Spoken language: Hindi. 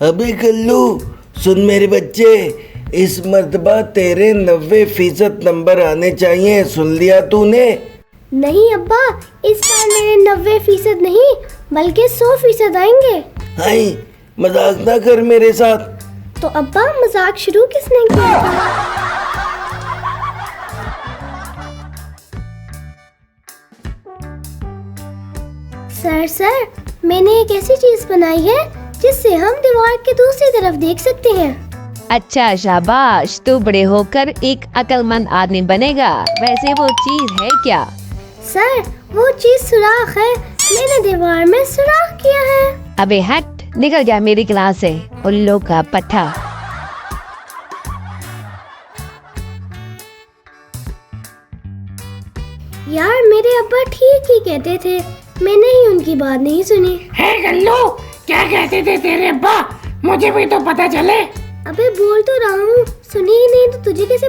अबे गल्लू, सुन मेरे बच्चे, इस मर्तबा तेरे 90% नंबर आने चाहिए, सुन लिया तूने? नहीं अब्बा, इस बार मेरे 90% नहीं बल्कि 100% आएंगे। हाय, मजाक ना कर मेरे साथ। तो अब्बा मजाक शुरू किसने किया था? सर मैंने एक ऐसी चीज बनाई है जिससे हम दीवार के दूसरी तरफ देख सकते हैं। अच्छा शाबाश, तू बड़े होकर एक अक्लमंद आदमी बनेगा। वैसे वो चीज है क्या? सर वो चीज सुराख है, मैंने दीवार में सुराख किया है। अबे हट, निकल जा मेरी क्लास से, उल्लू का पट्टा। यार मेरे अब्बा ठीक ही कहते थे, मैंने ही उनकी बात नहीं सुनी। है गल्लू, क्या कहते थे तेरे अब्बा? मुझे भी तो पता चले। अबे बोल तो रहा हूँ, सुनी ही नहीं तो तुझे कैसे